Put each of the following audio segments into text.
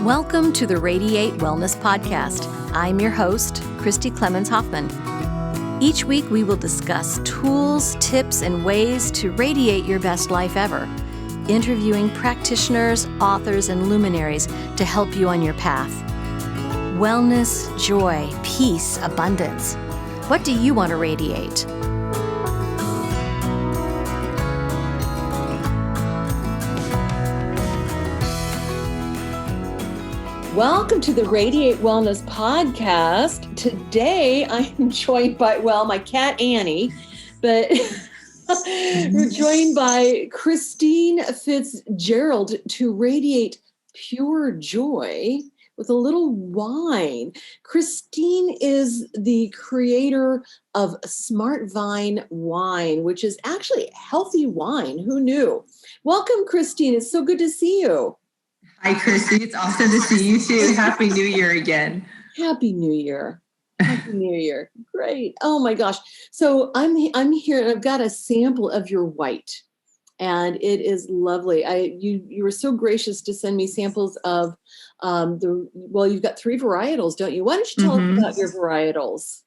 Welcome to the Radiate Wellness Podcast. I'm your host, Christy Clemens Hoffman. Each week we will discuss tools, tips, and ways to radiate your best life ever, interviewing practitioners, authors, and luminaries to help you on your path. Wellness, joy, peace, abundance. What do you want to radiate? Welcome to the Radiate Wellness Podcast. Today I'm joined by, my cat Annie, but we're joined by Christine Fitzgerald to radiate pure joy with a little wine. Christine is the creator of Smart Vine Wine, which is actually healthy wine. Who knew? Welcome, Christine. It's so good to see you. Hi, Christy. It's awesome to see you too. Happy New Year again. Happy New Year. Happy New Year. Great. Oh my gosh. So I'm here and I've got a sample of your white and it is lovely. You were so gracious to send me samples of you've got 3 varietals, don't you? Why don't you tell us about your varietals?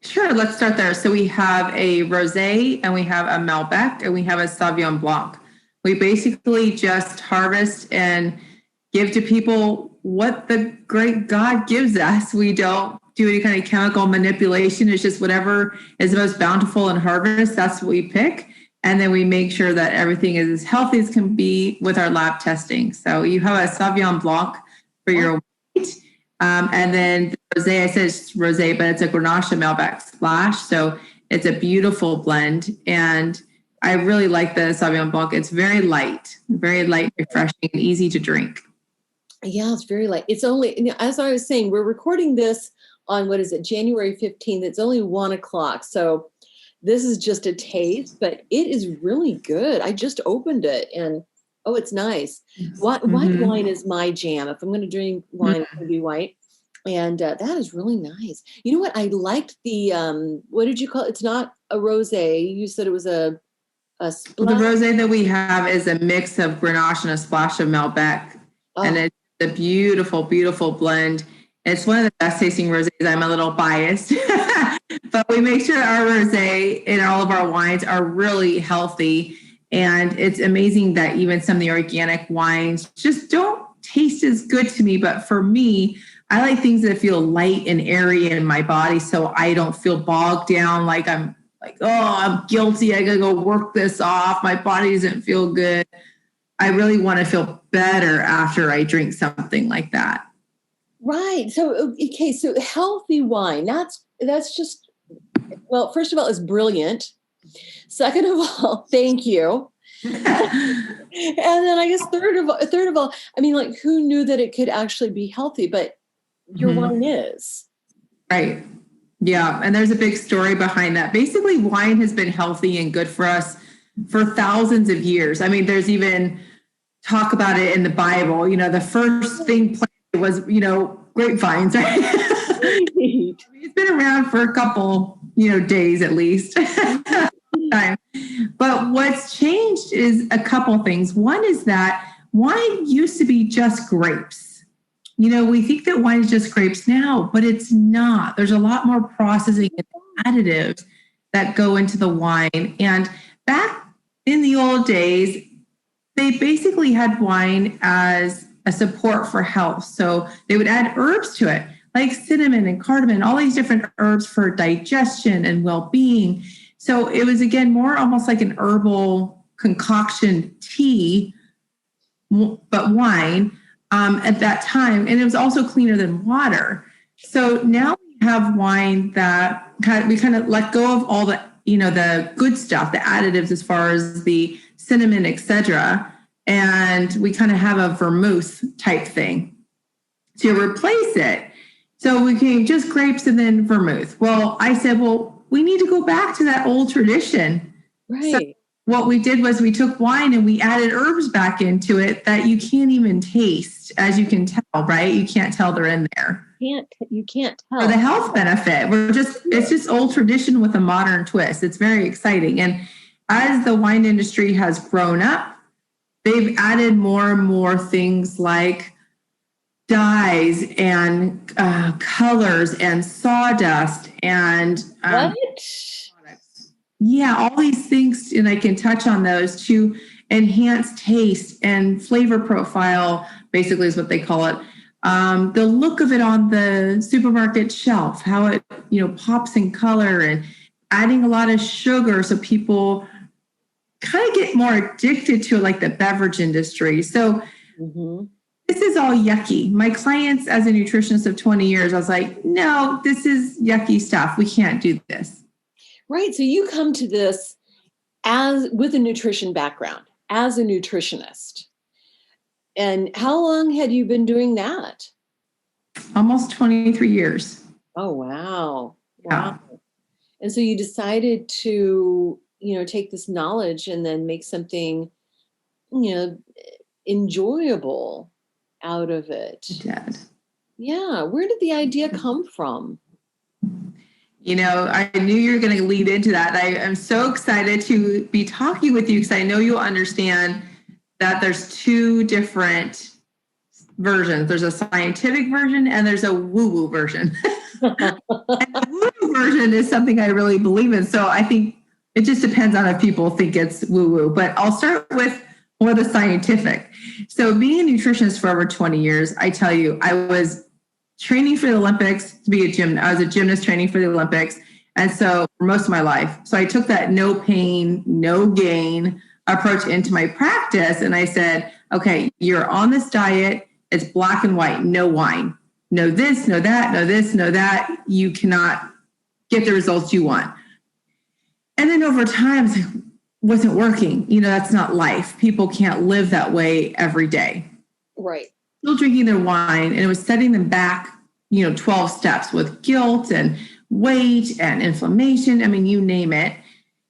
Sure. Let's start there. So we have a rosé and we have a Malbec and we have a Sauvignon Blanc. We basically just harvest and give to people what the great God gives us. We don't do any kind of chemical manipulation. It's just whatever is the most bountiful in harvest. That's what we pick. And then we make sure that everything is as healthy as can be with our lab testing. So you have a Sauvignon Blanc for your white. And then the rosé, I said it's rosé, but it's a Grenache Malbec splash. So it's a beautiful blend. And I really like the Sauvignon Blanc. It's very light, refreshing, and easy to drink. Yeah, it's very light. It's only, as I was saying, we're recording this on, January 15th. It's only 1:00. So this is just a taste, but it is really good. I just opened it and, it's nice. White wine is my jam. If I'm going to drink wine, it's going to be white. And that is really nice. You know what? I liked the, what did you call it? It's not a rosé. You said it was a splash. The rosé that we have is a mix of Grenache and a splash of Malbec. And it's a beautiful, beautiful blend. It's one of the best tasting rosés. I'm a little biased, but we make sure our rosé in all of our wines are really healthy. And it's amazing that even some of the organic wines just don't taste as good to me. But for me, I like things that feel light and airy in my body so I don't feel bogged down like I'm guilty. I got to go work this off. My body doesn't feel good. I really want to feel better after I drink something like that. Right. So, okay. So healthy wine, that's just, first of all, it's brilliant. Second of all, thank you. And then I guess third of all, I mean, who knew that it could actually be healthy, but your wine is. Right. Yeah. And there's a big story behind that. Basically, wine has been healthy and good for us for thousands of years. I mean, there's even talk about it in the Bible. You know, the first thing planted was, grapevines, right? It's been around for a couple, days at least. But what's changed is a couple things. One is that wine used to be just grapes. We think that wine is just grapes now, but it's not. There's a lot more processing and additives that go into the wine. And back in the old days, they basically had wine as a support for health. So they would add herbs to it, like cinnamon and cardamom, all these different herbs for digestion and well-being. So it was, again, more almost like an herbal concoction tea, but wine. At that time, and it was also cleaner than water. So now we have wine that we kind of let go of all the, the good stuff, the additives as far as the cinnamon, etc. And we kind of have a vermouth type thing to replace it. So we came just grapes and then vermouth. Well, I said, we need to go back to that old tradition. Right. So what we did was we took wine and we added herbs back into it that you can't even taste, as you can tell, right? You can't tell they're in there. You can't tell. For the health benefit. It's just old tradition with a modern twist. It's very exciting. And as the wine industry has grown up, they've added more and more things like dyes and colors and sawdust and what? Yeah, all these things, and I can touch on those to enhance taste and flavor profile, basically is what they call it. The look of it on the supermarket shelf, how it, pops in color, and adding a lot of sugar so people kind of get more addicted to like the beverage industry. So this is all yucky. My clients, as a nutritionist of 20 years, I was like, no, this is yucky stuff. We can't do this. Right. So you come to this with a nutrition background, as a nutritionist. And how long had you been doing that? Almost 23 years. Oh, wow. Yeah. Wow. And so you decided to, take this knowledge and then make something, enjoyable out of it. I did. Yeah. Where did the idea come from? I knew you were going to lead into that. I am so excited to be talking with you because I know you'll understand that there's two different versions. There's a scientific version and there's a woo-woo version. And the woo-woo version is something I really believe in. So I think it just depends on if people think it's woo-woo. But I'll start with more the scientific. So being a nutritionist for over 20 years, I tell you, I was training for the Olympics to be a gymnast. I was a gymnast training for the Olympics. And so for most of my life, so I took that no pain, no gain approach into my practice. And I said, okay, you're on this diet. It's black and white, no wine, no this, no that, no this, no that. You cannot get the results you want. And then over time, it wasn't working. That's not life. People can't live that way every day. Right. Still drinking their wine, and it was setting them back, 12 steps with guilt and weight and inflammation. I mean, you name it.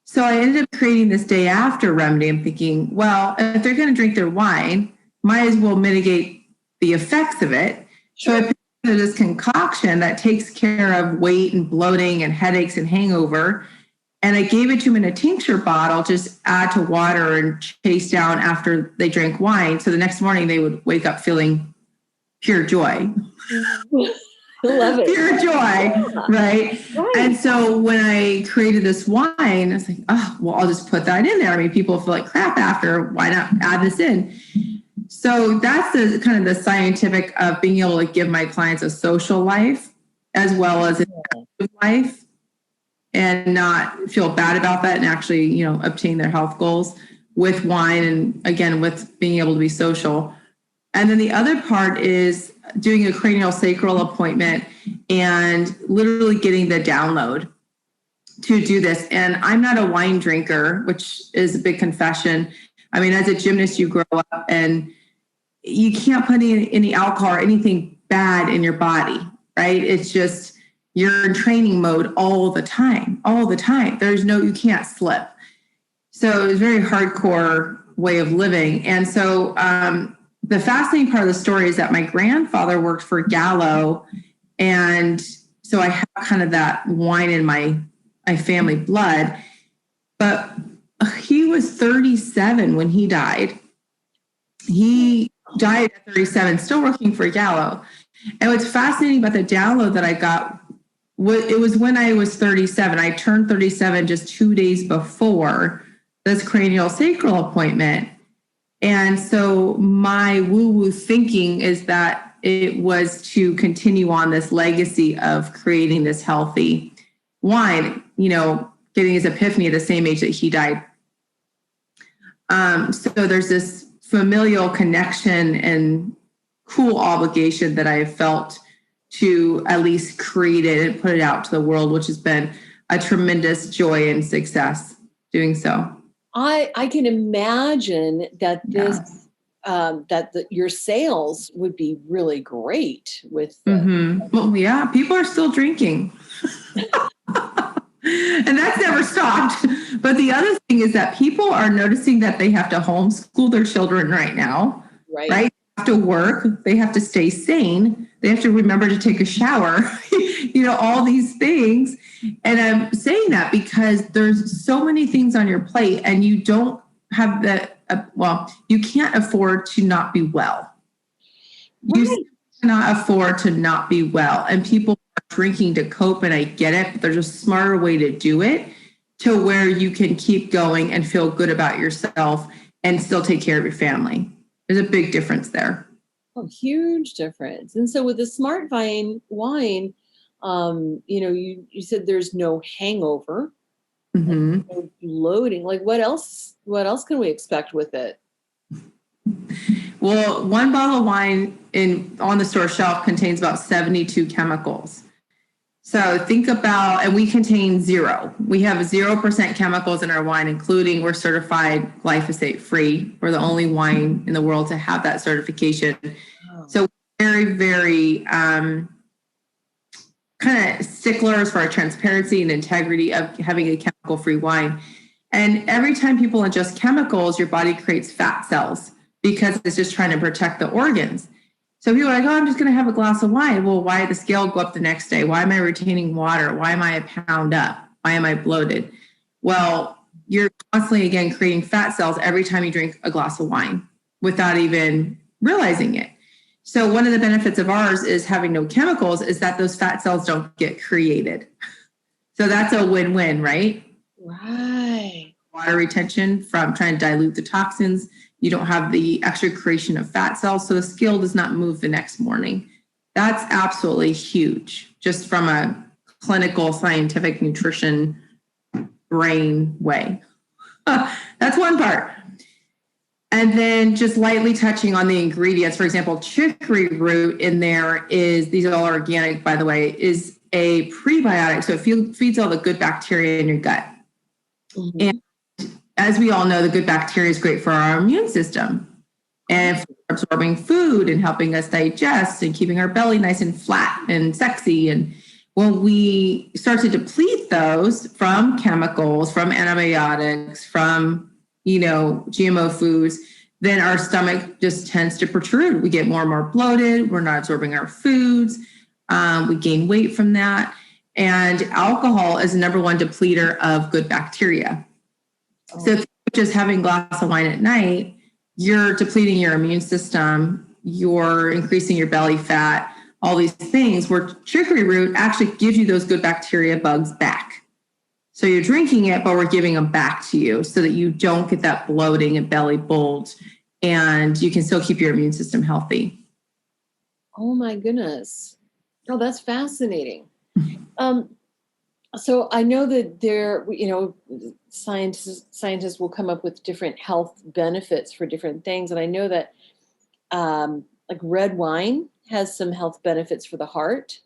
So I ended up creating this day after remedy. I'm thinking, well, if they're going to drink their wine, might as well mitigate the effects of it. Sure. So I put together this concoction that takes care of weight and bloating and headaches and hangover. And I gave it to them in a tincture bottle, just add to water and chase down after they drank wine. So the next morning they would wake up feeling pure joy. Love it. Pure joy, right? And so when I created this wine, I was like, oh, well, I'll just put that in there. I mean, people feel like crap after. Why not add this in? So that's the kind of the scientific of being able to give my clients a social life as well as an active life, and not feel bad about that, and actually, obtain their health goals with wine, and again, with being able to be social. And then the other part is doing a cranial sacral appointment and literally getting the download to do this. And I'm not a wine drinker, which is a big confession. I mean, as a gymnast, you grow up and you can't put any alcohol or anything bad in your body, right? It's just, you're in training mode all the time. You can't slip. So it's a very hardcore way of living. And so the fascinating part of the story is that my grandfather worked for Gallo. And so I have kind of that wine in my family blood. But he was 37 when he died. He died at 37, still working for Gallo. And what's fascinating about the download that I got, it was when I was 37. I turned 37 just 2 days before this cranial sacral appointment. And so my woo-woo thinking is that it was to continue on this legacy of creating this healthy wine, getting his epiphany at the same age that he died. So there's this familial connection and cool obligation that I felt to at least create it and put it out to the world, which has been a tremendous joy and success doing so. I can imagine that this your sales would be really great with. Well, yeah, people are still drinking, and that's never stopped. But the other thing is that people are noticing that they have to homeschool their children right now. Right? They have to work. They have to stay sane. They have to remember to take a shower. All these things. And I'm saying that because there's so many things on your plate, and you don't have you can't afford to not be well. Right. cannot afford to not be well. And people are drinking to cope, and I get it, but there's a smarter way to do it to where you can keep going and feel good about yourself and still take care of your family. There's a big difference there. Oh, huge difference. And so with the Smart Vine wine, you said there's no hangover, Mm-hmm. no bloating. Like what else can we expect with it? Well, one bottle of wine on the store shelf contains about 72 chemicals. So think about, and we contain 0. We have 0% chemicals in our wine, including we're certified glyphosate free. We're the only wine in the world to have that certification. Oh. So very, very kind of sticklers for our transparency and integrity of having a chemical free wine. And every time people ingest chemicals, your body creates fat cells because it's just trying to protect the organs. So people are like, oh, I'm just going to have a glass of wine. Well, why did the scale go up the next day? Why am I retaining water? Why am I a pound up? Why am I bloated? Well, you're constantly, again, creating fat cells every time you drink a glass of wine without even realizing it. So one of the benefits of ours is having no chemicals is that those fat cells don't get created. So that's a win-win, right? Right. Water retention from trying to dilute the toxins. You don't have the extra creation of fat cells, so the scale does not move the next morning. That's absolutely huge, just from a clinical, scientific nutrition brain way. That's one part. And then just lightly touching on the ingredients. For example, chicory root in there these are all organic, by the way, is a prebiotic. So it feeds all the good bacteria in your gut. Mm-hmm. And as we all know, the good bacteria is great for our immune system and for absorbing food and helping us digest and keeping our belly nice and flat and sexy. And when we start to deplete those from chemicals, from antibiotics, from, GMO foods, then our stomach just tends to protrude. We get more and more bloated. We're not absorbing our foods. We gain weight from that. And alcohol is the number one depleter of good bacteria. So if you're just having a glass of wine at night, you're depleting your immune system, you're increasing your belly fat, all these things, where chicory root actually gives you those good bacteria bugs back. So you're drinking it, but we're giving them back to you so that you don't get that bloating and belly bulge, and you can still keep your immune system healthy. Oh my goodness. Oh, that's fascinating. So I know that scientists will come up with different health benefits for different things. And I know that like red wine has some health benefits for the heart.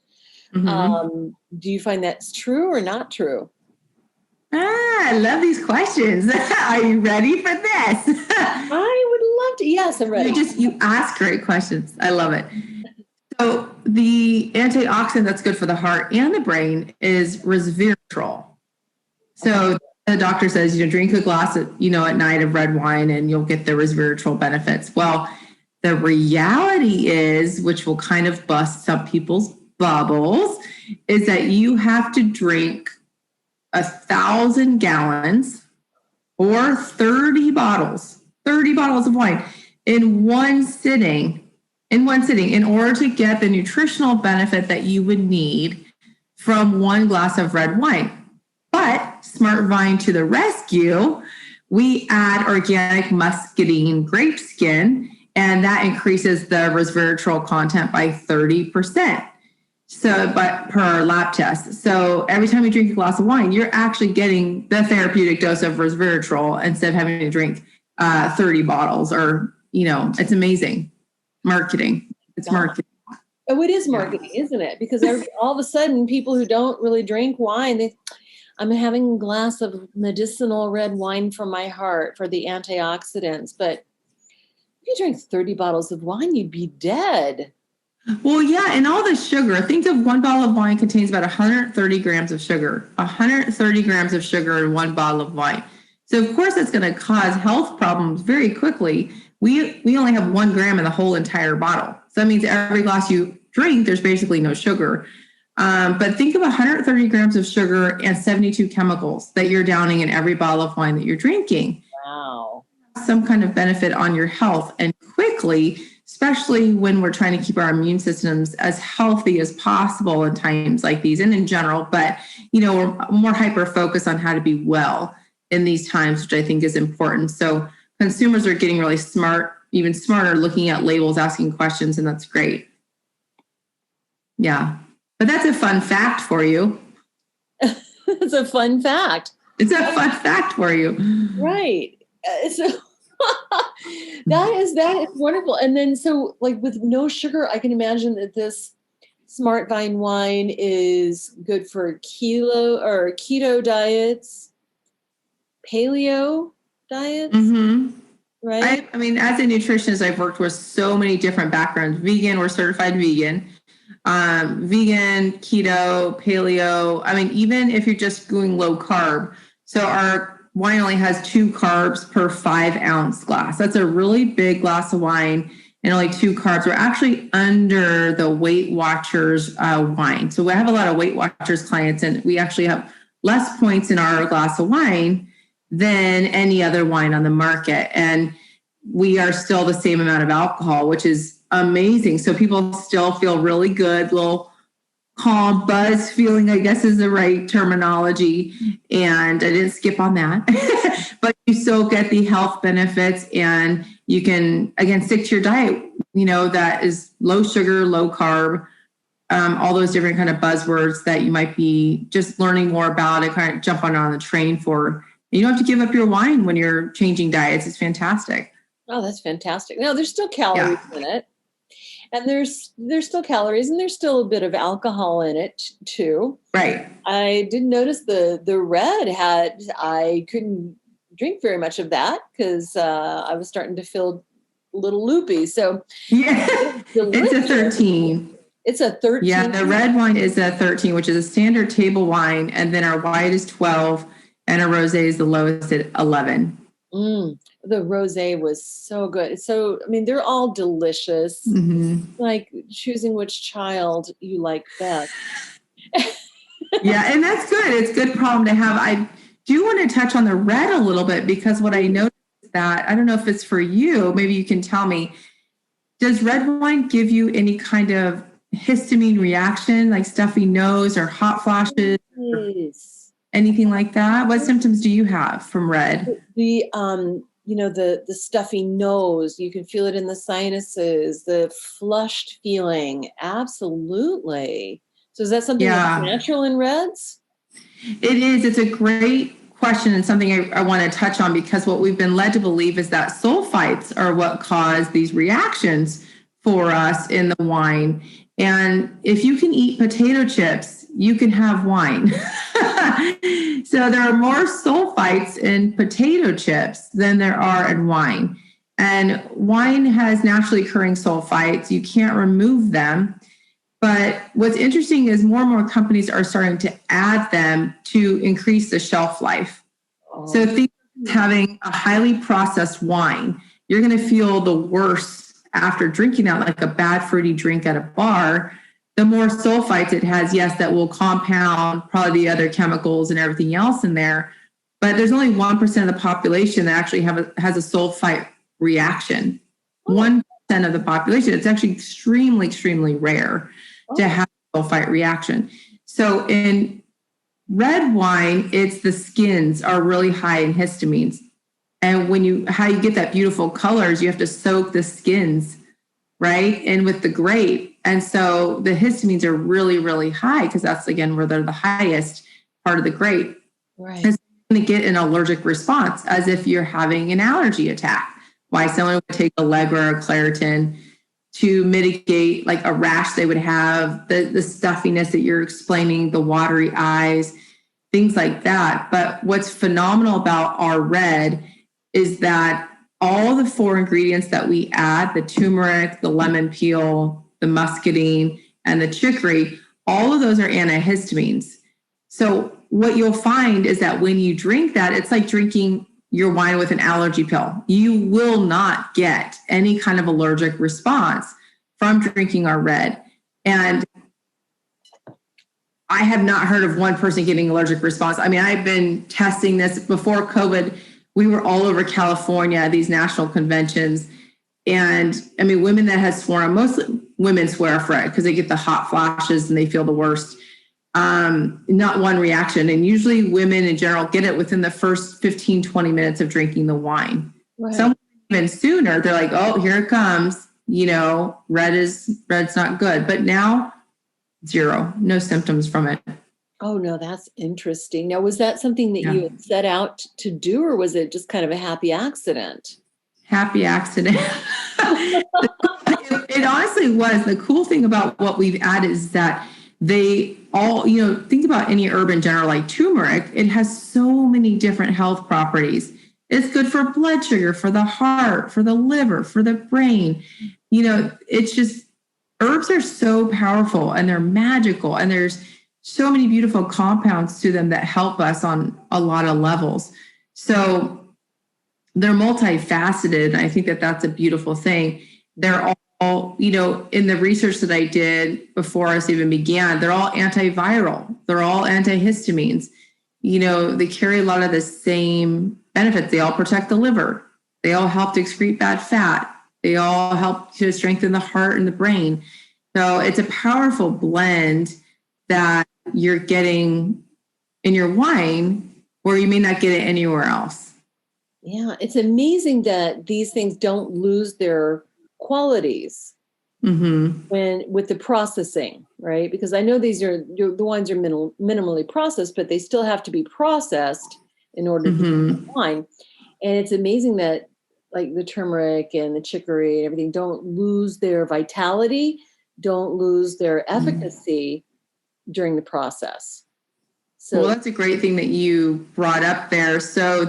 Mm-hmm. Do you find that's true or not true? I love these questions. Are you ready for this? I would love to. Yes, I'm ready. You ask great questions. I love it. So the antioxidant that's good for the heart and the brain is resveratrol. So the doctor says, drink a glass at night of red wine and you'll get the resveratrol benefits. Well, the reality is, which will kind of bust some people's bubbles, is that you have to drink 1,000 gallons or 30 bottles of wine in one sitting in order to get the nutritional benefit that you would need from one glass of red wine. But Smart Vine to the rescue, we add organic muscadine grape skin, and that increases the resveratrol content by 30%. But per lab test. So every time you drink a glass of wine, you're actually getting the therapeutic dose of resveratrol instead of having to drink 30 bottles it's amazing. Marketing. It's marketing. Oh, it is marketing, isn't it? Because all of a sudden, people who don't really drink wine, I'm having a glass of medicinal red wine for my heart, for the antioxidants. But if you drink 30 bottles of wine, you'd be dead. Well, yeah, and all the sugar. Think of one bottle of wine contains about 130 grams of sugar. 130 grams of sugar in one bottle of wine. So, of course, that's going to cause health problems very quickly. We only have 1 gram in the whole entire bottle. So that means every glass you drink, there's basically no sugar. But think of 130 grams of sugar and 72 chemicals that you're downing in every bottle of wine that you're drinking. Wow. Some kind of benefit on your health and quickly. especially when we're trying to keep our immune systems as healthy as possible in times like these and in general. But, we're more hyper-focused on how to be well in these times, which I think is important. So consumers are getting really smart, even smarter, looking at labels, asking questions, and that's great. Yeah. But that's a fun fact for you. It's a fun fact. It's a fun fact for you. Right. So that is wonderful. And then, so like with no sugar, I can imagine that this Smart Vine wine is good for keto diets, paleo diets, right? I mean, as a nutritionist, I've worked with so many different backgrounds. Vegan, we're certified vegan. Vegan, keto, paleo. I mean, even if you're just going low carb. So our wine only has 2 carbs per 5-ounce glass. That's a really big glass of wine and only 2 carbs. We're actually under the Weight Watchers wine. So we have a lot of Weight Watchers clients, and we actually have less points in our glass of wine than any other wine on the market. And we are still the same amount of alcohol, which is amazing. So people still feel really good, little calm buzz feeling, I guess is the right terminology. And I didn't skip on that, but you still get the health benefits, and you can, again, stick to your diet, that is low sugar, low carb, all those different kind of buzzwords that you might be just learning more about and kind of jump on the train for. You don't have to give up your wine when you're changing diets. It's fantastic. Oh, that's fantastic. Now there's still calories in it, and there's still calories, and there's still a bit of alcohol in it too. Right. I did notice the red I couldn't drink very much of that because I was starting to feel a little loopy. So yeah, it's a 13. It's a 13. Yeah, the red wine is a 13, which is a standard table wine, and then our white is 12, and our rosé is the lowest at 11. The rosé was so good. So, I mean, they're all delicious. Like choosing which child you like best. Yeah, and that's good. It's a good problem to have. I do want to touch on the red a little bit, because what I noticed is that, I don't know if it's for you, maybe you can tell me, does red wine give you any kind of histamine reaction, like stuffy nose or hot flashes? Yes. Anything like that? What symptoms do you have from red? The stuffy nose, you can feel it in the sinuses, the flushed feeling. Absolutely. So is that something that's natural in reds? It is. It's a great question, and something I want to touch on, because what we've been led to believe is that sulfites are what cause these reactions for us in the wine. And if you can eat potato chips, you can have wine. So there are more sulfites in potato chips than there are in wine. And wine has naturally occurring sulfites. You can't remove them. But what's interesting is more and more companies are starting to add them to increase the shelf life. So think of having a highly processed wine. You're going to feel the worst after drinking that, like a bad fruity drink at a bar. The more sulfites it has, yes, that will compound probably the other chemicals and everything else in there. But there's only 1% of the population that actually has a sulfite reaction. 1% of the population. It's actually extremely, extremely rare to have a sulfite reaction. So in red wine, it's the skins are really high in histamines. And how you get that beautiful colors, you have to soak the skins, right? And with the grape. And so the histamines are really, really high, because that's, again, where they're the highest part of the grape. Right. And so you're going to get an allergic response, as if you're having an allergy attack. Why someone would take Allegra or Claritin to mitigate like a rash they would have, the stuffiness that you're explaining, the watery eyes, things like that. But what's phenomenal about our red is that all the 4 ingredients that we add, the turmeric, the lemon peel, the muscadine, and the chicory, all of those are antihistamines. So what you'll find is that when you drink that, it's like drinking your wine with an allergy pill. You will not get any kind of allergic response from drinking our red. And I have not heard of one person getting allergic response. I mean, I've been testing this before COVID. We were all over California, these national conventions, And I mean, women that have sworn, mostly women swear for it because they get the hot flashes and they feel the worst. Not one reaction. And usually women in general get it within the first 15, 20 minutes of drinking the wine. Right. Some even sooner, they're like, oh, here it comes. Red's not good. But now, zero, no symptoms from it. Oh, no, that's interesting. Now, was that something that you had set out to do, or was it just kind of a happy accident? Happy accident. It honestly was. The cool thing about what we've added is that they all, think about any herb in general, like turmeric, it has so many different health properties. It's good for blood sugar, for the heart, for the liver, for the brain. It's just, herbs are so powerful and they're magical, and there's so many beautiful compounds to them that help us on a lot of levels. So they're multifaceted. And I think that that's a beautiful thing. They're all, in the research that I did before us even began, they're all antiviral. They're all antihistamines. They carry a lot of the same benefits. They all protect the liver. They all help to excrete bad fat. They all help to strengthen the heart and the brain. So it's a powerful blend that you're getting in your wine where you may not get it anywhere else. Yeah, it's amazing that these things don't lose their qualities with the processing, right? Because I know the wines are minimally processed, but they still have to be processed in order to make wine. And it's amazing that like the turmeric and the chicory and everything don't lose their vitality, don't lose their efficacy during the process. So, well, that's a great thing that you brought up there. So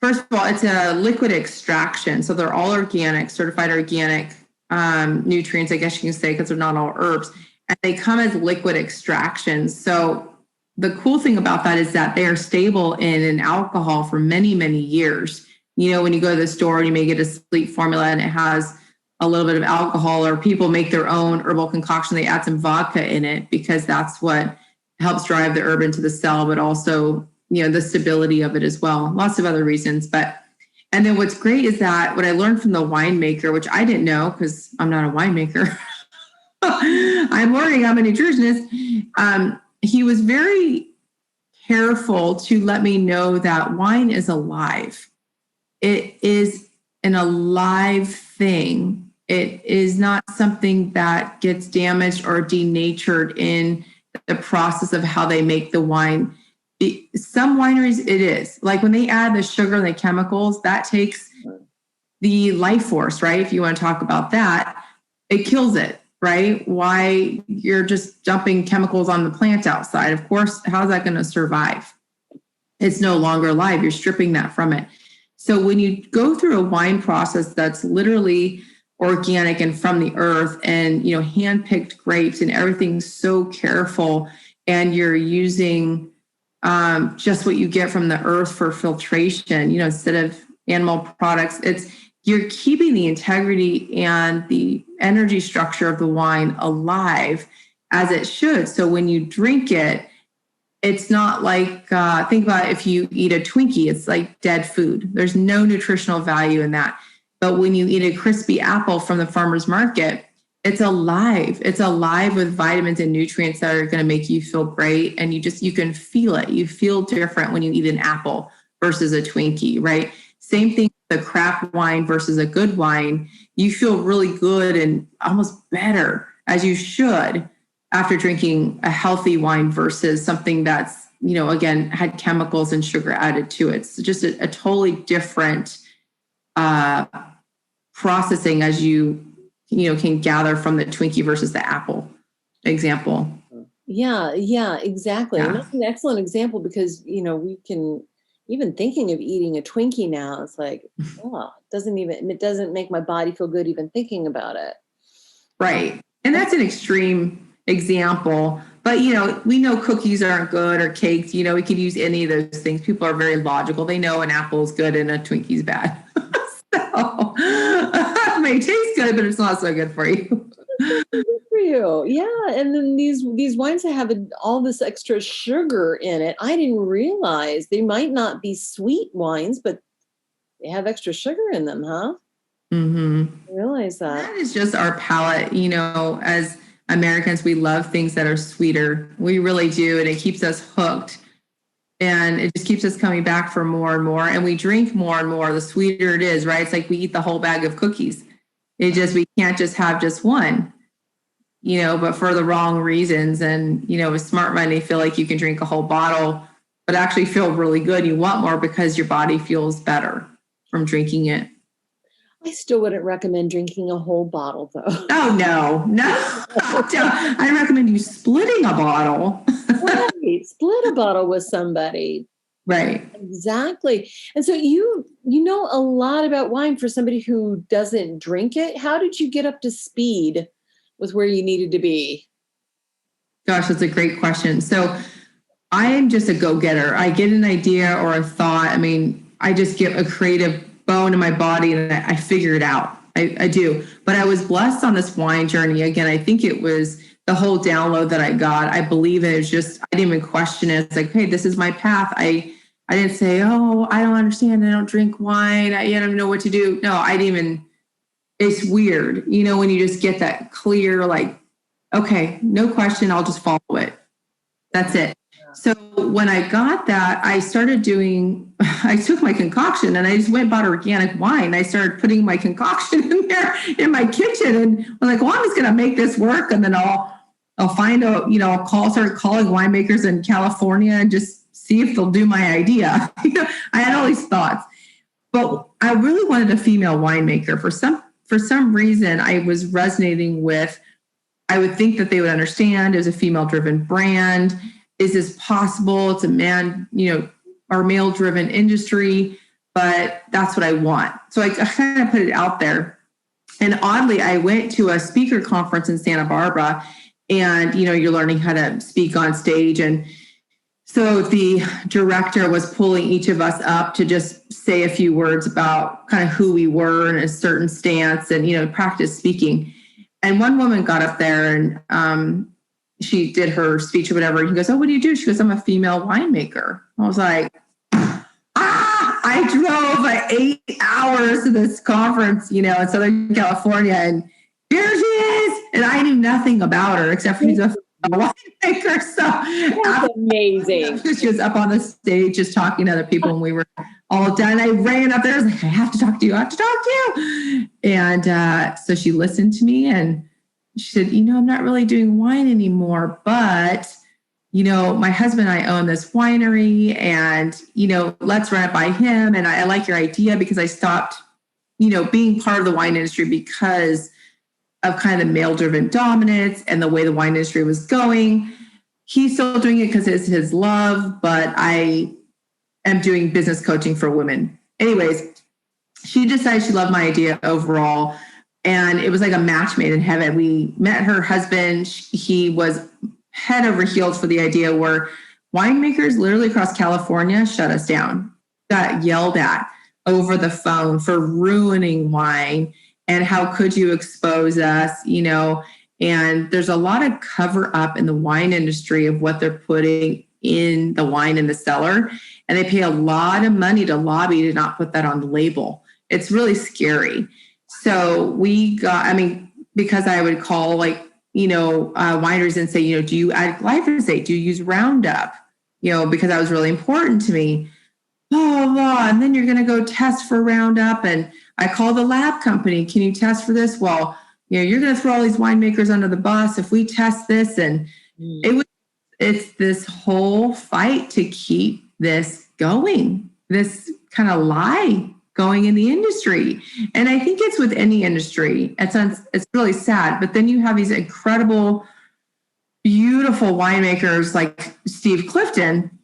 first of all, it's a liquid extraction. So they're all organic, certified organic nutrients, I guess you can say, because they're not all herbs. And they come as liquid extractions. So the cool thing about that is that they are stable in an alcohol for many, many years. When you go to the store and you may get a sleep formula and it has a little bit of alcohol, or people make their own herbal concoction, they add some vodka in it because that's what helps drive the herb into the cell, but also the stability of it as well. Lots of other reasons. And then what's great is that what I learned from the winemaker, which I didn't know because I'm not a winemaker. I'm learning, I'm a nutritionist. He was very careful to let me know that wine is alive. It is an alive thing. It is not something that gets damaged or denatured in the process of how they make the wine. Some wineries, it is. Like when they add the sugar and the chemicals, that takes the life force, right? If you want to talk about that, it kills it, right? Why you're just dumping chemicals on the plant outside. Of course, how's that going to survive? It's no longer alive. You're stripping that from it. So when you go through a wine process that's literally organic and from the earth and, hand-picked grapes and everything's so careful, and you're using just what you get from the earth for filtration, instead of animal products, you're keeping the integrity and the energy structure of the wine alive as it should. So when you drink it, it's not like, think about if you eat a Twinkie, it's like dead food. There's no nutritional value in that. But when you eat a crispy apple from the farmer's market, it's alive. It's alive with vitamins and nutrients that are going to make you feel great. And you can feel it. You feel different when you eat an apple versus a Twinkie, right? Same thing with a crap wine versus a good wine. You feel really good and almost better, as you should, after drinking a healthy wine versus something that's, again, had chemicals and sugar added to it. It's just a totally different processing as you can gather from the Twinkie versus the apple example. Yeah, exactly. Yeah. And that's an excellent example because, we can, even thinking of eating a Twinkie now, it's like, it doesn't make my body feel good even thinking about it. Right. And that's an extreme example, but we know cookies aren't good or cakes, we could use any of those things. People are very logical. They know an apple is good and a Twinkie's bad. So it may taste good, but it's not so good for you. Good for you. Yeah. And then these wines that have all this extra sugar in it, I didn't realize they might not be sweet wines, but they have extra sugar in them, huh? Mm-hmm. I realize that. That is just our palate. As Americans, we love things that are sweeter. We really do. And it keeps us hooked. And it just keeps us coming back for more and more. And we drink more and more, the sweeter it is, right? It's like we eat the whole bag of cookies. We can't just have just one, but for the wrong reasons. And, with smart money, they feel like you can drink a whole bottle, but actually feel really good. You want more because your body feels better from drinking it. I still wouldn't recommend drinking a whole bottle, though. Oh, no. I recommend you splitting a bottle. Right. Split a bottle with somebody. Right. Exactly. And so you know a lot about wine for somebody who doesn't drink it. How did you get up to speed with where you needed to be? Gosh, that's a great question. So I am just a go-getter. I get an idea or a thought. I just get a creative bone in my body and I figure it out. I do. But I was blessed on this wine journey. Again, I think it was the whole download that I got. I believe it was just, I didn't even question it. It's like, hey, this is my path. I didn't say, oh, I don't understand. I don't drink wine. I don't know what to do. No, I didn't even, it's weird. When you just get that clear, like, okay, no question. I'll just follow it. That's it. So when I got that, I took my concoction and I just went and bought organic wine. I started putting my concoction in there in my kitchen and I was like, well, I'm just going to make this work. And then I'll find out, start calling winemakers in California and just see if they'll do my idea. I had all these thoughts, but I really wanted a female winemaker. For some reason, I was resonating with, I would think that they would understand. It was a female driven brand. Is this possible? It's a man, or male driven industry, but that's what I want. So I kind of put it out there. And oddly, I went to a speaker conference in Santa Barbara and, you're learning how to speak on stage. And so the director was pulling each of us up to just say a few words about kind of who we were in a certain stance and, practice speaking. And one woman got up there and, she did her speech or whatever. And he goes, oh, what do you do? She goes, I'm a female winemaker. I was like, I drove 8 hours to this conference, in Southern California. And here she is. And I knew nothing about her except for she's a winemaker. So that's amazing. She was up on the stage just talking to other people and we were all done. I ran up there. I was like, I have to talk to you. And so she listened to me and she said, I'm not really doing wine anymore, but, my husband and I own this winery and, let's run it by him. And I like your idea because I stopped, being part of the wine industry because of kind of the male driven dominance and the way the wine industry was going. He's still doing it because it's his love, but I am doing business coaching for women. Anyways, she decided she loved my idea overall. And it was like a match made in heaven. We met her husband. He was head over heels for the idea where winemakers literally across California shut us down, got yelled at over the phone for ruining wine. And how could you expose us, and there's a lot of cover up in the wine industry of what they're putting in the wine in the cellar. And they pay a lot of money to lobby to not put that on the label. It's really scary. So we got, because I would call wineries and say, do you add glyphosate? Do you use Roundup? Because that was really important to me. Oh, and then you're going to go test for Roundup. And I call the lab company. Can you test for this? Well, you're going to throw all these winemakers under the bus if we test this. And it's this whole fight to keep this going, this kind of lie going in the industry. And I think it's with any industry. It's really sad. But then you have these incredible, beautiful winemakers like Steve Clifton,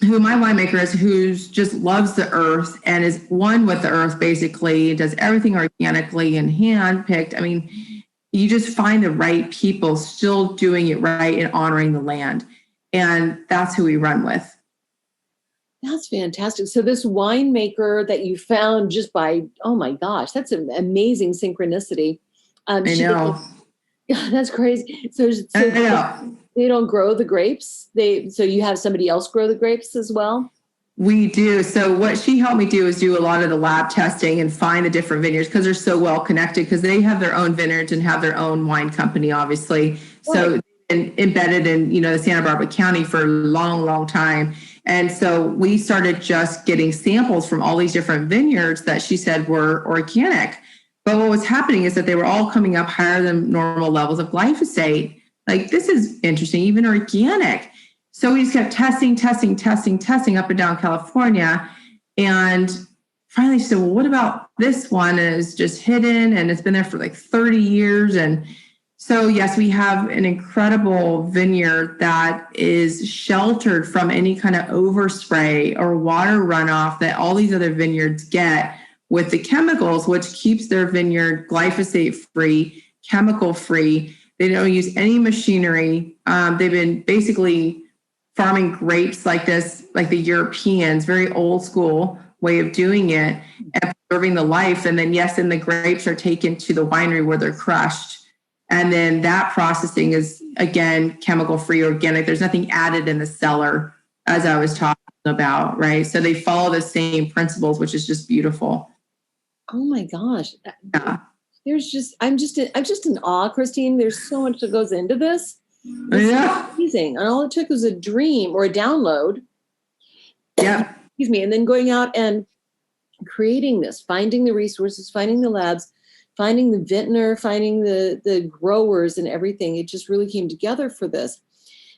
who my winemaker is, who just loves the earth and is one with the earth, basically, does everything organically and handpicked. You just find the right people still doing it right and honoring the land. And that's who we run with. That's fantastic. So this winemaker that you found just by, oh my gosh, that's an amazing synchronicity. I know. That's crazy. So I know. They don't grow the grapes. So you have somebody else grow the grapes as well? We do. So what she helped me do is do a lot of the lab testing and find the different vineyards because they're so well connected because they have their own vineyards and have their own wine company, obviously. Right. So embedded in, the Santa Barbara County for a long, long time. And so we started just getting samples from all these different vineyards that she said were organic. But what was happening is that they were all coming up higher than normal levels of glyphosate. Like, this is interesting, even organic. So we just kept testing up and down California. And finally she said, well, what about this one? And it's just hidden and it's been there for like 30 years. And so, yes, we have an incredible vineyard that is sheltered from any kind of overspray or water runoff that all these other vineyards get with the chemicals, which keeps their vineyard glyphosate free, chemical free. They don't use any machinery. They've been basically farming grapes like this, like the Europeans, very old school way of doing it and preserving the life. And then, yes, then the grapes are taken to the winery where they're crushed. And then that processing is, again, chemical free, organic. There's nothing added in the cellar, as I was talking about, right? So they follow the same principles, which is just beautiful. Oh my gosh. Yeah. I'm just in awe, Christine. There's so much that goes into this. Yeah. Amazing. And all it took was a dream or a download. Yeah. Excuse me. And then going out and creating this, finding the resources, finding the labs, finding the vintner, finding the growers and everything. It just really came together for this.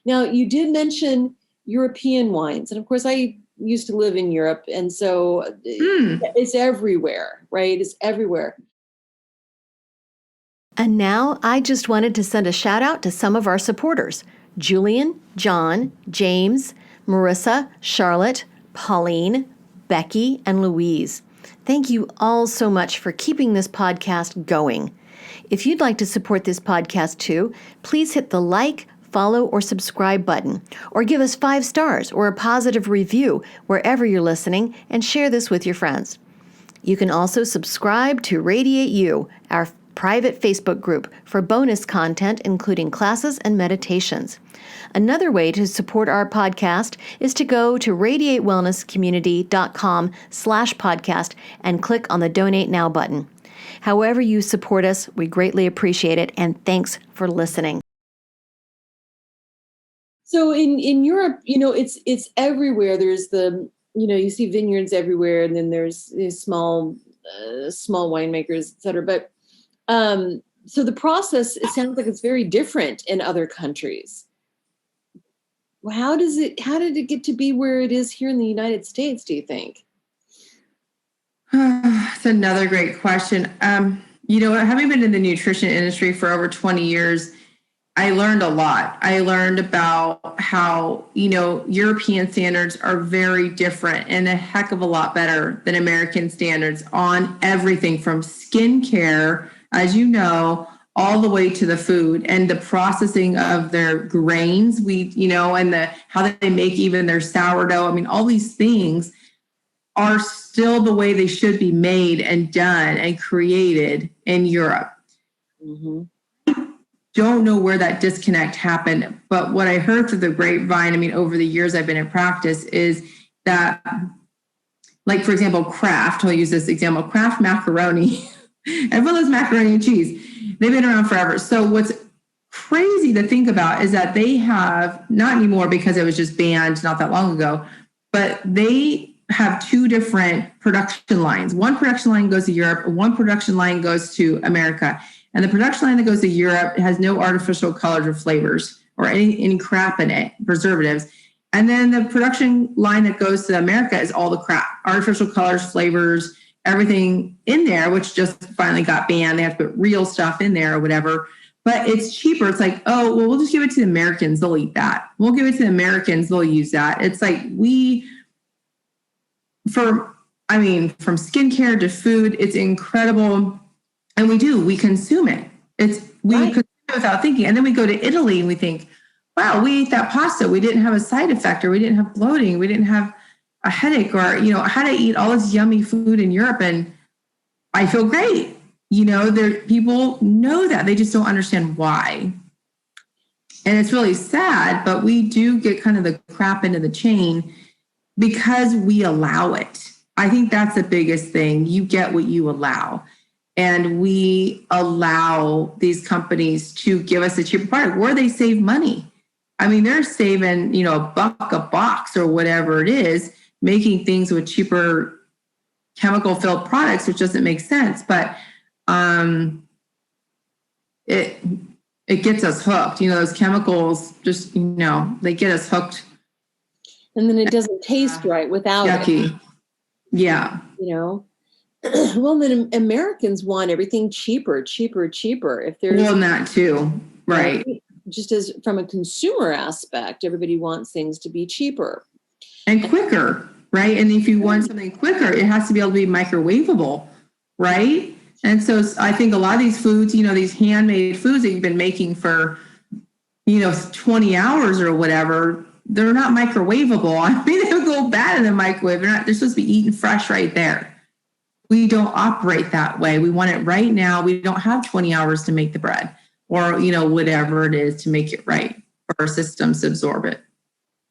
Now, you did mention European wines. And of course, I used to live in Europe. And so it's everywhere, right? It's everywhere. And now I just wanted to send a shout out to some of our supporters: Julian, John, James, Marissa, Charlotte, Pauline, Becky, and Louise. Thank you all so much for keeping this podcast going. If you'd like to support this podcast too, please hit the like, follow, or subscribe button, or give us 5 stars or a positive review wherever you're listening, and share this with your friends. You can also subscribe to Radiate You, our private Facebook group, for bonus content, including classes and meditations. Another way to support our podcast is to go to radiatewellnesscommunity.com/podcast and click on the Donate Now button. However you support us, we greatly appreciate it, and thanks for listening. So in Europe, it's everywhere. There's you see vineyards everywhere, and then there's small winemakers, et cetera. But so the process, it sounds like it's very different in other countries. How did it get to be where it is here in the United States, do you think? That's another great question. Having been in the nutrition industry for over 20 years, I learned a lot. I learned about how, European standards are very different and a heck of a lot better than American standards on everything from skincare, as you know, all the way to the food and the processing of their grains, and how they make even their sourdough. I mean, all these things are still the way they should be made and done and created in Europe. Mm-hmm. Don't know where that disconnect happened, but what I heard through the grapevine, over the years I've been in practice, is that, like, for example, Kraft, I'll use this example, Kraft macaroni, everyone loves macaroni and cheese. They've been around forever. So what's crazy to think about is that they have, not anymore because it was just banned not that long ago, but they have 2 different production lines. One production line goes to Europe, one production line goes to America. And the production line that goes to Europe has no artificial colors or flavors or any crap in it, preservatives. And then the production line that goes to America is all the crap, artificial colors, flavors, everything in there, which just finally got banned. They have to put real stuff in there or whatever. But it's cheaper. It's like, oh, well, we'll just give it to the Americans. They'll eat that. We'll give it to the Americans. They'll use that. It's like from skincare to food, it's incredible. And we consume it. Consume it without thinking. And then we go to Italy and we think, wow, we ate that pasta. We didn't have a side effect, or we didn't have bloating. We didn't have a headache, or, how to eat all this yummy food in Europe. And I feel great. People know that. They just don't understand why. And it's really sad, but we do get kind of the crap into the chain because we allow it. I think that's the biggest thing. You get what you allow. And we allow these companies to give us a cheaper product where they save money. I mean, they're saving, $1 a box or whatever it is, making things with cheaper chemical filled products, which doesn't make sense. But it gets us hooked. Those chemicals just, they get us hooked. And then it doesn't taste right without yucky. It. Yeah. Well, then Americans want everything cheaper. If there's that too, right? Just as from a consumer aspect, everybody wants things to be cheaper and quicker, right? And if you want something quicker, it has to be able to be microwavable, right? And so I think a lot of these foods, these handmade foods that you've been making for, 20 hours or whatever, they're not microwavable. I mean, they'll go bad in the microwave. They're supposed to be eaten fresh right there. We don't operate that way. We want it right now. We don't have 20 hours to make the bread or, whatever it is to make it right for our systems to absorb it.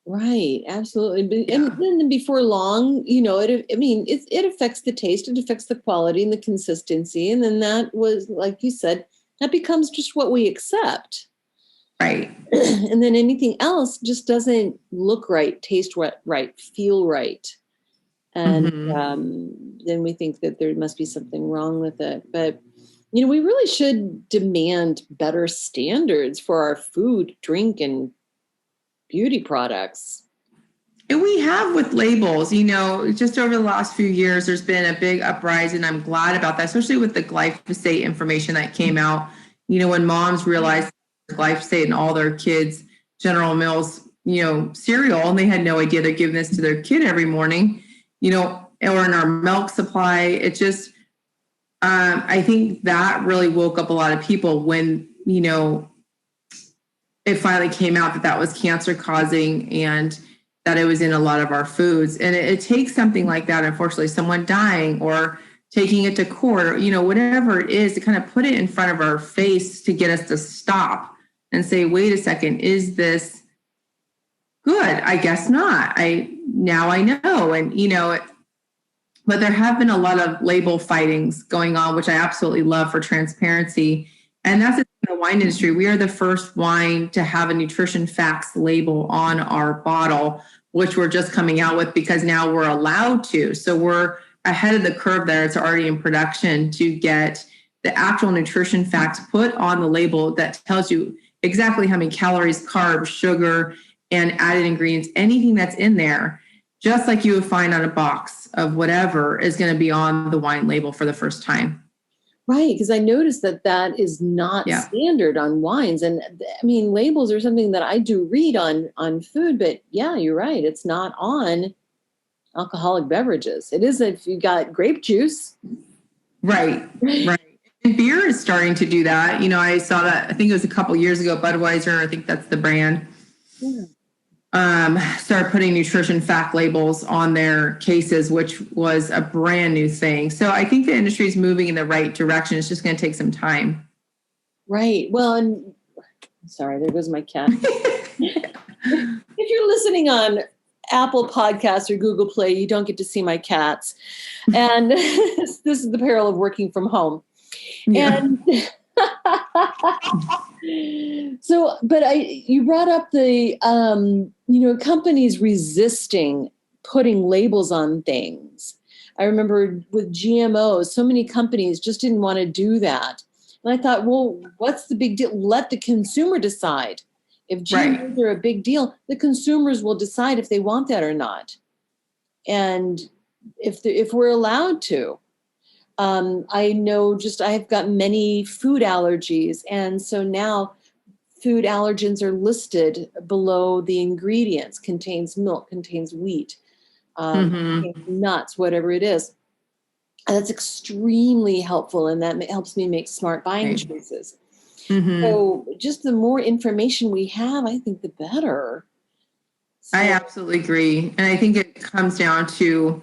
Right. Absolutely. Yeah. And then before long, it affects the taste, it affects the quality and the consistency. And then that was, like you said, that becomes just what we accept. Right. And then anything else just doesn't look right, taste right, feel right. And then we think that there must be something wrong with it. But, we really should demand better standards for our food, drink, and beauty products. And we have with labels, just over the last few years, there's been a big uprising. I'm glad about that, especially with the glyphosate information that came out. When moms realized glyphosate in all their kids' General Mills, cereal, and they had no idea they're giving this to their kid every morning, or in our milk supply. It just, I think that really woke up a lot of people when, it finally came out that was cancer causing and that it was in a lot of our foods. And it takes something like that, unfortunately, someone dying or taking it to court or, whatever it is, to kind of put it in front of our face to get us to stop and say, wait a second, is this good? I guess not. Now I know. And, but there have been a lot of label fightings going on, which I absolutely love for transparency. And that's in the wine industry. We are the first wine to have a nutrition facts label on our bottle, which we're just coming out with because now we're allowed to. So we're ahead of the curve there. It's already in production to get the actual nutrition facts put on the label that tells you exactly how many calories, carbs, sugar, and added ingredients, anything that's in there, just like you would find on a box of whatever, is going to be on the wine label for the first time. Right, because I noticed that is not standard on wines. And I mean, labels are something that I do read on food, but yeah, you're right. It's not on alcoholic beverages. It is if you got grape juice. Right. And beer is starting to do that. I saw that, I think it was a couple years ago, Budweiser, I think that's the brand. Yeah. Started putting nutrition fact labels on their cases, which was a brand new thing. So I think the industry is moving in the right direction. It's just going to take some time. Right. Well, and sorry, there goes my cat. If you're listening on Apple Podcasts or Google Play, you don't get to see my cats. And this is the peril of working from home. Yeah. And so, but you brought up the, companies resisting putting labels on things. I remember with GMOs, so many companies just didn't want to do that. And I thought, well, what's the big deal? Let the consumer decide. If GMOs are a big deal, the consumers will decide if they want that or not. And if we're allowed to. I know I've got many food allergies. And so now food allergens are listed below the ingredients, contains milk, contains wheat, contains nuts, whatever it is. And that's extremely helpful. And that helps me make smart buying choices. Mm-hmm. So just the more information we have, I think the better. So, I absolutely agree. And I think it comes down to,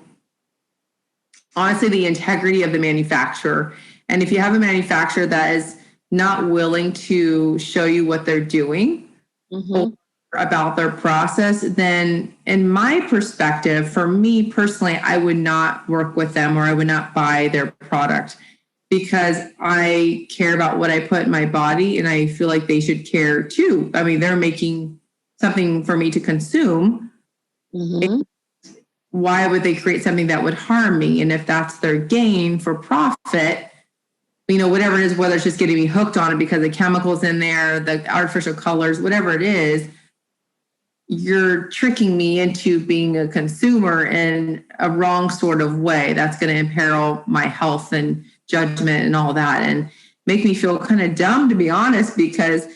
honestly, the integrity of the manufacturer. And if you have a manufacturer that is not willing to show you what they're doing, or about their process, then in my perspective, for me personally, I would not work with them or I would not buy their product because I care about what I put in my body and I feel like they should care too. I mean, they're making something for me to consume. Mm-hmm. Why would they create something that would harm me? And if that's their gain for profit, whatever it is, whether it's just getting me hooked on it because the chemicals in there, the artificial colors, whatever it is, you're tricking me into being a consumer in a wrong sort of way. That's going to imperil my health and judgment and all that and make me feel kind of dumb, to be honest, because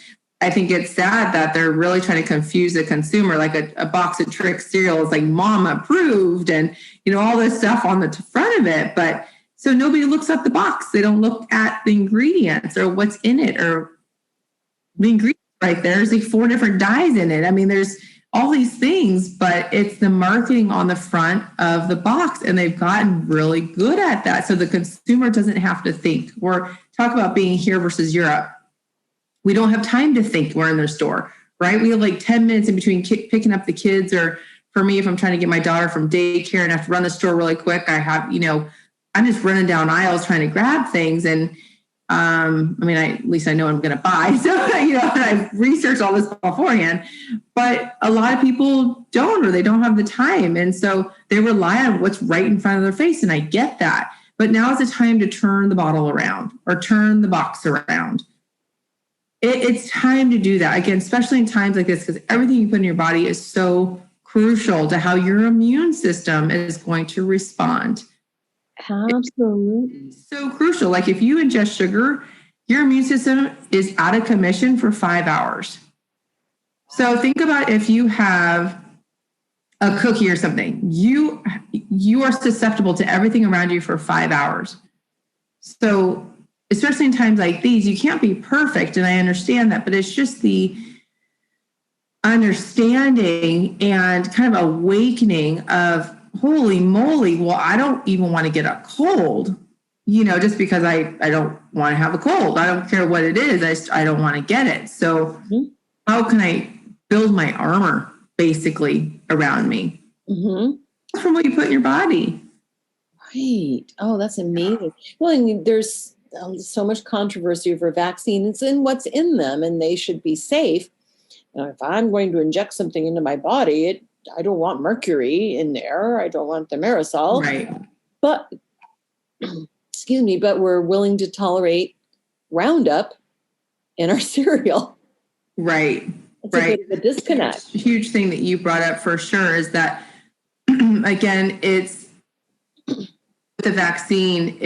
I think it's sad that they're really trying to confuse the consumer. Like a box of Trick cereal is like mom approved and, all this stuff on the front of it. But so nobody looks at the box. They don't look at the ingredients or what's in it or the ingredients right there. There's like 4 different dyes in it. I mean, there's all these things, but it's the marketing on the front of the box. And they've gotten really good at that. So the consumer doesn't have to think. Or talk about being here versus Europe. We don't have time to think. We're in their store, right? We have like 10 minutes in between picking up the kids. Or for me, if I'm trying to get my daughter from daycare and I have to run the store really quick, I have, I'm just running down aisles trying to grab things. And at least I know what I'm going to buy. So, I've researched all this beforehand, but a lot of people don't, or they don't have the time. And so they rely on what's right in front of their face. And I get that, but now is the time to turn the bottle around or turn the box around. It's time to do that again, especially in times like this, because everything you put in your body is so crucial to how your immune system is going to respond. Absolutely. It's so crucial. Like if you ingest sugar, your immune system is out of commission for 5 hours. So think about if you have a cookie or something, you are susceptible to everything around you for 5 hours. So especially in times like these, you can't be perfect. And I understand that, but it's just the understanding and kind of awakening of, holy moly, well, I don't even want to get a cold, just because I don't want to have a cold. I don't care what it is. I don't want to get it. So how can I build my armor basically around me? Mm-hmm. From what you put in your body. Right. Oh, that's amazing. Well, and there's so much controversy over vaccines and what's in them, and they should be safe. If I'm going to inject something into my body, I don't want mercury in there. I don't want the aerosol. Right. But, excuse me, but we're willing to tolerate Roundup in our cereal. Right. It's a bit of a disconnect. A huge thing that you brought up for sure is that, again, it's the vaccine,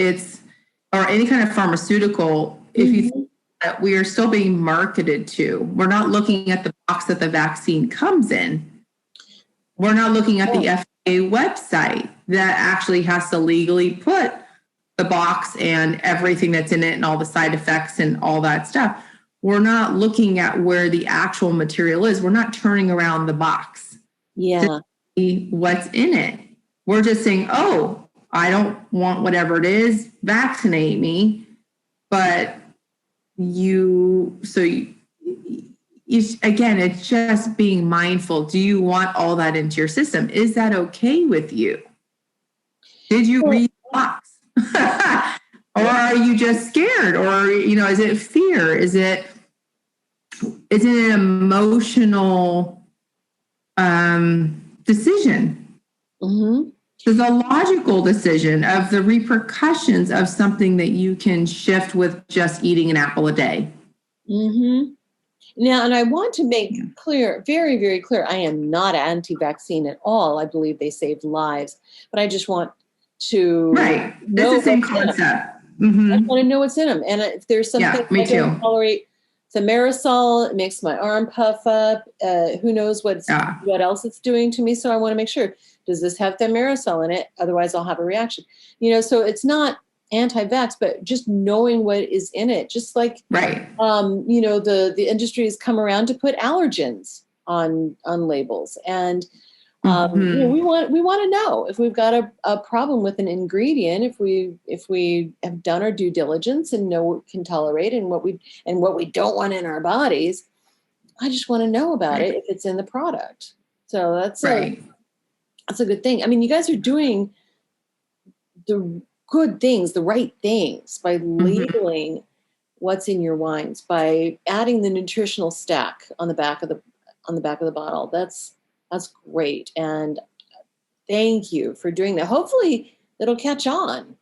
or any kind of pharmaceutical, if you think that we are still being marketed to, we're not looking at the box that the vaccine comes in. We're not looking at the FDA website that actually has to legally put the box and everything that's in it and all the side effects and all that stuff. We're not looking at where the actual material is. We're not turning around the box to see what's in it. We're just saying, oh, I don't want whatever it is, vaccinate me. But again, it's just being mindful. Do you want all that into your system? Is that okay with you? Did you read the box? Or are you just scared? Or, is it fear? Is it an emotional decision? Mm-hmm. It's a logical decision of the repercussions of something that you can shift with just eating an apple a day. Mm-hmm. Now, and I want to make clear, very, very clear, I am not anti-vaccine at all. I believe they save lives, but I just want to It's the same concept. Mm-hmm. I want to know what's in them. And if there's something I don't tolerate, thimerosal, it makes my arm puff up. Who knows what else it's doing to me. So I want to make sure, does this have thimerosal in it? Otherwise I'll have a reaction. So it's not anti-vax, but just knowing what is in it, just like, the industry has come around to put allergens on labels. And, we want to know if we've got a problem with an ingredient, if we have done our due diligence and know what we can tolerate and what we don't want in our bodies. I just want to know about it if it's in the product. So that's that's a good thing. I mean, you guys are doing the good things, the right things by labeling what's in your wines, by adding the nutritional stack on the back of the bottle. That's great. And thank you for doing that. Hopefully it'll catch on.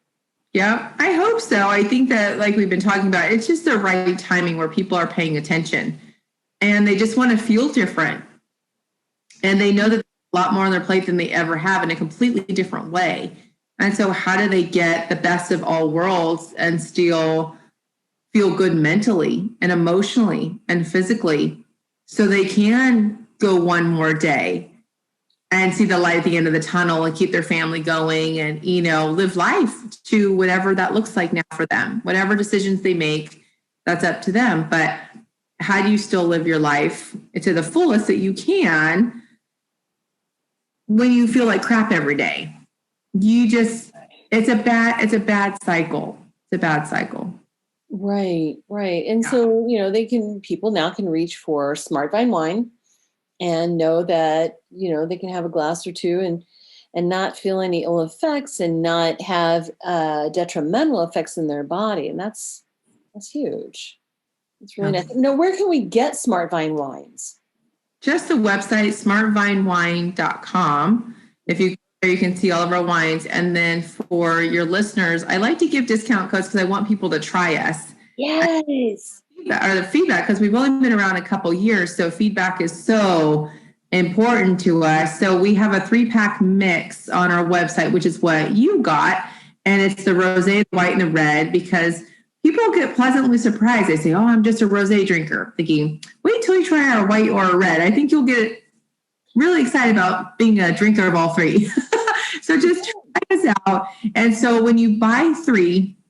Yeah, I hope so. I think that, like we've been talking about, it's just the right timing where people are paying attention and they just want to feel different. And they know that there's a lot more on their plate than they ever have in a completely different way. And so how do they get the best of all worlds and still feel good mentally and emotionally and physically so they can go one more day and see the light at the end of the tunnel and keep their family going and, live life to whatever that looks like now for them. Whatever decisions they make, that's up to them. But how do you still live your life to the fullest that you can when you feel like crap every day? It's a bad cycle. It's a bad cycle. Right. And so, people now can reach for Smart Vine wine and know that, they can have a glass or two and not feel any ill effects and not have detrimental effects in their body. And that's huge. It's really nice. Now, where can we get Smart Vine wines? Just the website, smartvinewine.com. If you can see all of our wines. And then for your listeners, I like to give discount codes because I want people to try us. Yes. Or the feedback, because we've only been around a couple years. So feedback is so important to us. So we have a 3-pack mix on our website, which is what you got. And it's the rosé, the white, and the red, because people get pleasantly surprised. They say, oh, I'm just a rosé drinker. Thinking, wait till you try our white or red. I think you'll get really excited about being a drinker of all three. So just try us out. And so when you buy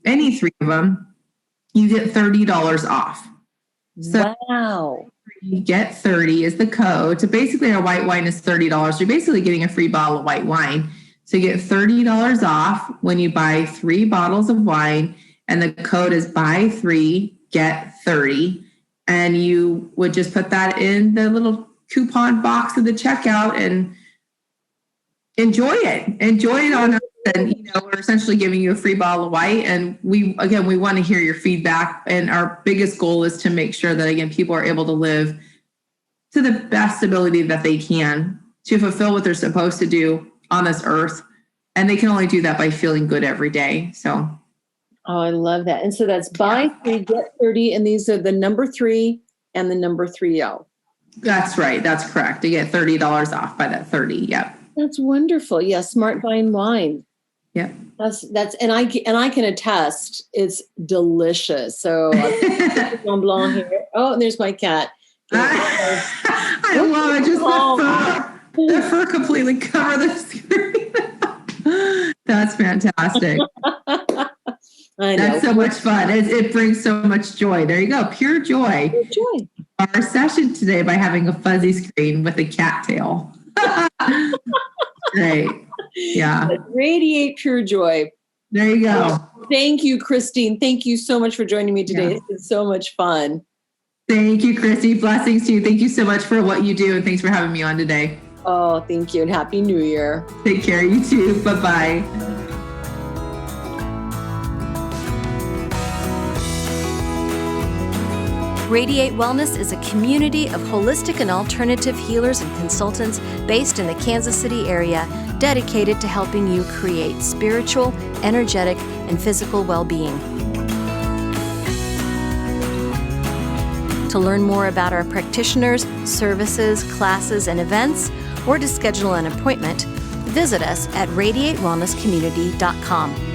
any three of them, you get $30 off. So wow. You get 30 is the code. So basically our white wine is $30. You're basically getting a free bottle of white wine. So you get $30 off when you buy 3 bottles of wine. And the code is buy 3, get 30. And you would just put that in the little coupon box of the checkout and enjoy it on us. And we're essentially giving you a free bottle of white. And we want to hear your feedback. And our biggest goal is to make sure that, again, people are able to live to the best ability that they can to fulfill what they're supposed to do on this earth. And they can only do that by feeling good every day. So. Oh, I love that. And so that's buy 3, get 30. And these are the number 3 and the number 30. That's right. That's correct. You get $30 off by that 30. Yep. That's wonderful. Yeah. Smart Vine wine. Yeah. That's and I can attest it's delicious. So Mont Blanc here. Oh, and there's my cat. I love it. Just the fur completely cover the screen. That's fantastic. I know. That's so much fun. It brings so much joy. There you go. Pure joy. Pure joy. Our session today by having a fuzzy screen with a cat tail. Great. Yeah. Radiate pure joy. There you go. Thank you, Christine. Thank you so much for joining me today. Yeah. It's been so much fun. Thank you, Christy. Blessings to you. Thank you so much for what you do. And thanks for having me on today. Oh, thank you. And Happy New Year. Take care. You too. Bye-bye. Radiate Wellness is a community of holistic and alternative healers and consultants based in the Kansas City area, dedicated to helping you create spiritual, energetic, and physical well-being. To learn more about our practitioners, services, classes, and events, or to schedule an appointment, visit us at radiatewellnesscommunity.com.